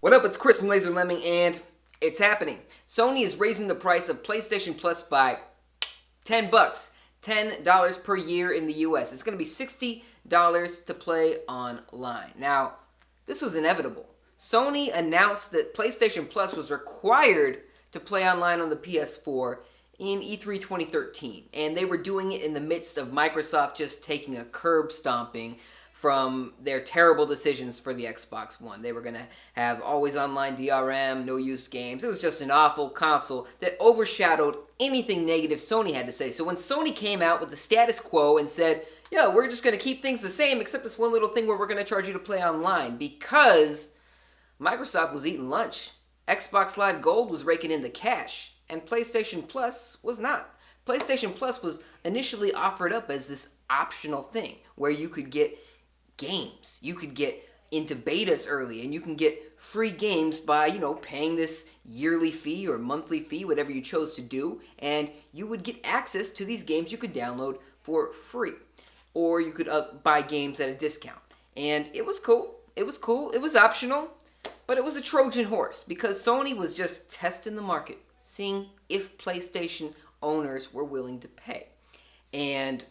What up, it's Chris from Laser Lemming, and it's happening. Sony is raising the price of PlayStation Plus by $10. $10 per year in the US. It's going to be $60 to play online. Now, this was inevitable. Sony announced that PlayStation Plus was required to play online on the PS4 in E3 2013, and they were doing it in the midst of Microsoft just taking a curb stomping from their terrible decisions for the Xbox One. They were going to have always online DRM, no use games. It was just an awful console that overshadowed anything negative Sony had to say. So when Sony came out with the status quo and said, yo, we're just going to keep things the same except this one little thing where we're going to charge you to play online, because Microsoft was eating lunch. Xbox Live Gold was raking in the cash, and PlayStation Plus was not. PlayStation Plus was initially offered up as this optional thing where you could get games. You could get into betas early, and you can get free games by, paying this yearly fee or monthly fee, whatever you chose to do, and you would get access to these games you could download for free. Or you could buy games at a discount. And it was cool. It was cool. It was optional, but it was a Trojan horse because Sony was just testing the market, seeing if PlayStation owners were willing to pay. And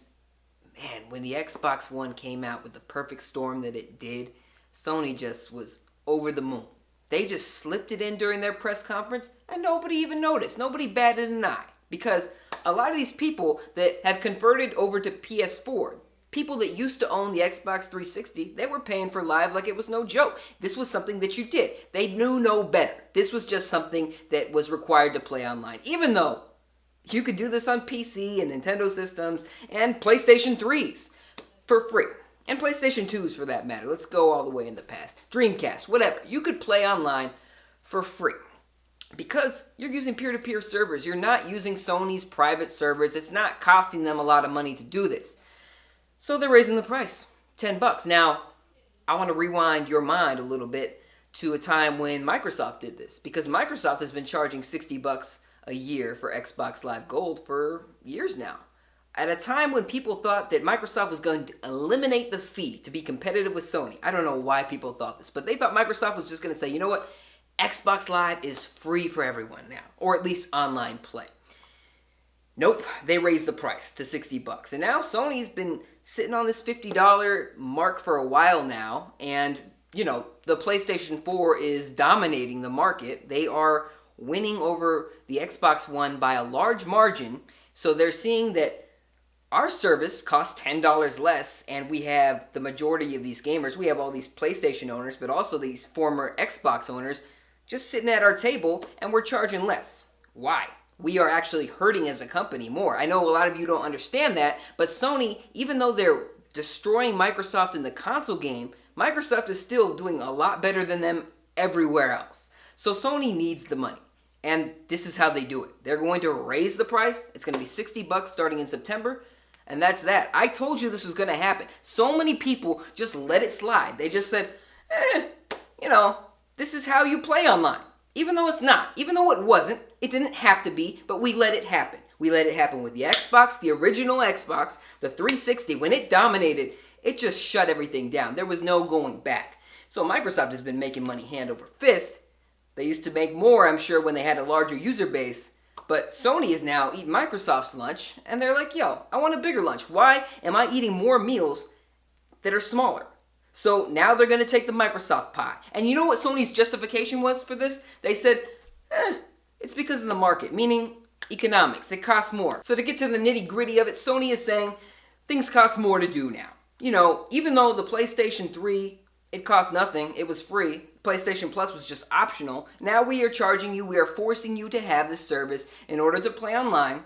man, when the Xbox One came out with the perfect storm that it did, Sony just was over the moon. They just slipped it in during their press conference, and nobody even noticed. Nobody batted an eye. Because a lot of these people that have converted over to PS4, people that used to own the Xbox 360, they were paying for Live like it was no joke. This was something that you did. They knew no better. This was just something that was required to play online. Even though you could do this on PC and Nintendo systems and PlayStation 3s for free. And PlayStation 2s for that matter. Let's go all the way in the past. Dreamcast, whatever. You could play online for free. Because you're using peer-to-peer servers. You're not using Sony's private servers. It's not costing them a lot of money to do this. So they're raising the price. $10. Now, I want to rewind your mind a little bit to a time when Microsoft did this. Because Microsoft has been charging $60 a year for Xbox Live Gold for years now. At a time when people thought that Microsoft was going to eliminate the fee to be competitive with Sony. I don't know why people thought this, but they thought Microsoft was just going to say, you know what? Xbox Live is free for everyone now, or at least online play. Nope, they raised the price to $60. And now Sony's been sitting on this $50 mark for a while now, and the PlayStation 4 is dominating the market. They are winning over the Xbox One by a large margin. So they're seeing that our service costs $10 less, and we have the majority of these gamers. We have all these PlayStation owners, but also these former Xbox owners just sitting at our table, and we're charging less. Why? We are actually hurting as a company more. I know a lot of you don't understand that, but Sony, even though they're destroying Microsoft in the console game, Microsoft is still doing a lot better than them everywhere else. So Sony needs the money. And this is how they do it. They're going to raise the price. It's going to be $60 starting in September. And that's that. I told you this was going to happen. So many people just let it slide. They just said, this is how you play online. Even though it's not. Even though it wasn't. It didn't have to be. But we let it happen. We let it happen with the Xbox, the original Xbox, the 360. When it dominated, it just shut everything down. There was no going back. So Microsoft has been making money hand over fist. They used to make more, I'm sure, when they had a larger user base. But Sony is now eating Microsoft's lunch, and they're like, yo, I want a bigger lunch. Why am I eating more meals that are smaller? So now they're going to take the Microsoft pie. And you know what Sony's justification was for this? They said, it's because of the market, meaning economics. It costs more. So to get to the nitty-gritty of it, Sony is saying things cost more to do now. Even though the PlayStation 3, it cost nothing, it was free. PlayStation Plus was just optional. Now we are charging you, we are forcing you to have this service in order to play online.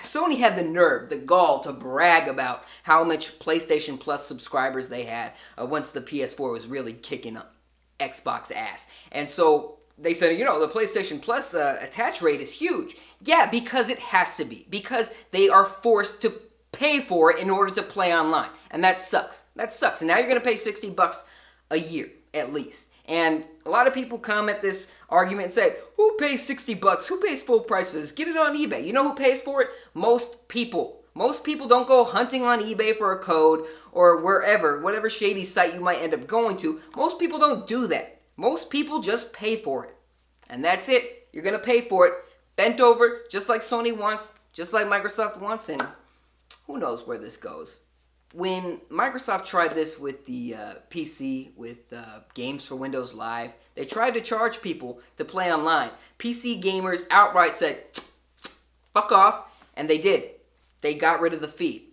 Sony had the nerve, the gall to brag about how much PlayStation Plus subscribers they had once the PS4 was really kicking up Xbox ass. And so they said, the PlayStation Plus attach rate is huge. Yeah, because it has to be. Because they are forced to pay for it in order to play online. And that sucks. That sucks. And now you're going to pay $60 a year. At least. And a lot of people come at this argument and say, who pays $60? Who pays full price for this? Get it on eBay. You know who pays for it? Most people. Most people don't go hunting on eBay for a code or whatever shady site you might end up going to. Most people don't do that. Most people just pay for it. And that's it. You're going to pay for it. Bent over, just like Sony wants, just like Microsoft wants, and who knows where this goes. When Microsoft tried this with the PC, with games for Windows Live, they tried to charge people to play online. PC gamers outright said, fuck off, and they did. They got rid of the fee.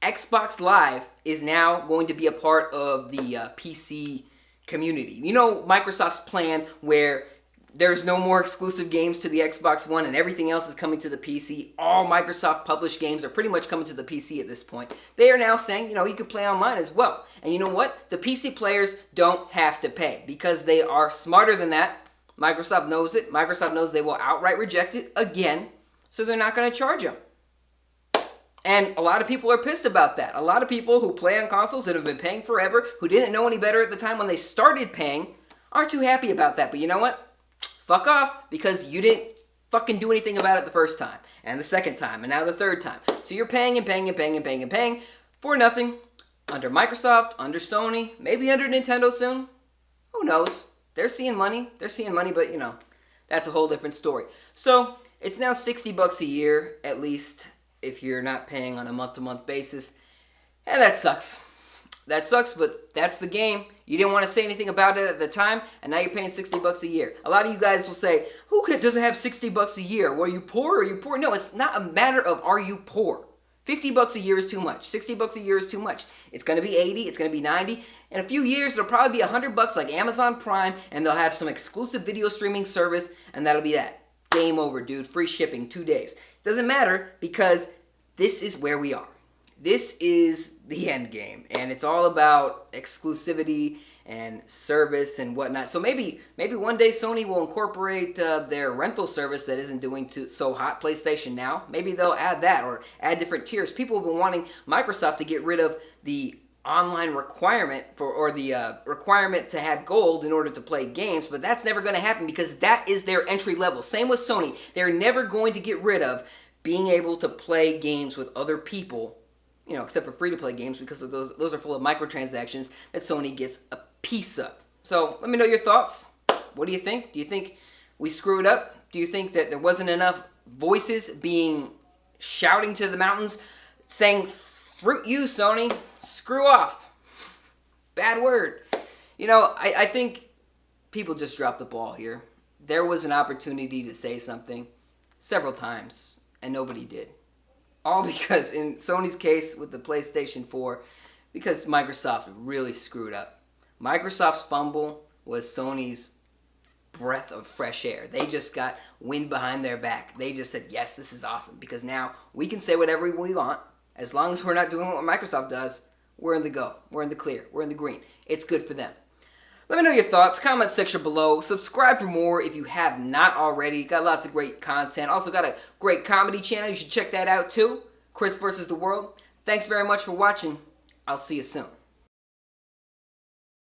Xbox Live is now going to be a part of the PC community. You know Microsoft's plan where there's no more exclusive games to the Xbox One and everything else is coming to the PC. All Microsoft published games are pretty much coming to the PC at this point. They are now saying, you can play online as well. And you know what? The PC players don't have to pay because they are smarter than that. Microsoft knows it. Microsoft knows they will outright reject it again, so they're not going to charge them. And a lot of people are pissed about that. A lot of people who play on consoles that have been paying forever, who didn't know any better at the time when they started paying, aren't too happy about that. But you know what? Fuck off, because you didn't fucking do anything about it the first time, and the second time, and now the third time. So you're paying and paying and paying and paying and paying for nothing under Microsoft, under Sony, maybe under Nintendo soon. Who knows? They're seeing money. They're seeing money, but that's a whole different story. So it's now $60 a year, at least, if you're not paying on a month-to-month basis. And that sucks. That sucks, but that's the game. You didn't want to say anything about it at the time, and now you're paying $60 a year. A lot of you guys will say, who doesn't have $60 a year? Well, are you poor? Are you poor? No, it's not a matter of are you poor. $50 a year is too much. $60 a year is too much. It's going to be $80. It's going to be $90. In a few years, it'll probably be $100 like Amazon Prime, and they'll have some exclusive video streaming service, and that'll be that. Game over, dude. Free shipping, 2 days. Doesn't matter because this is where we are. This is the end game, and it's all about exclusivity and service and whatnot. So maybe one day Sony will incorporate their rental service that isn't doing so hot, PlayStation Now. Maybe they'll add that or add different tiers. People have been wanting Microsoft to get rid of the online requirement or the requirement to have gold in order to play games, but that's never going to happen because that is their entry level. Same with Sony. They're never going to get rid of being able to play games with other people, except for free-to-play games, because of those are full of microtransactions that Sony gets a piece of. So let me know your thoughts. What do you think? Do you think we screwed up? Do you think that there wasn't enough voices shouting to the mountains, saying, fruit you, Sony, screw off? Bad word. I think people just dropped the ball here. There was an opportunity to say something several times, and nobody did. All because, in Sony's case with the PlayStation 4, because Microsoft really screwed up. Microsoft's fumble was Sony's breath of fresh air. They just got wind behind their back. They just said, yes, this is awesome, because now we can say whatever we want. As long as we're not doing what Microsoft does, we're in the go. We're in the clear. We're in the green. It's good for them. Let me know your thoughts. Comment section below. Subscribe for more if you have not already. Got lots of great content. Also got a great comedy channel. You should check that out too. Chris vs. the World. Thanks very much for watching. I'll see you soon.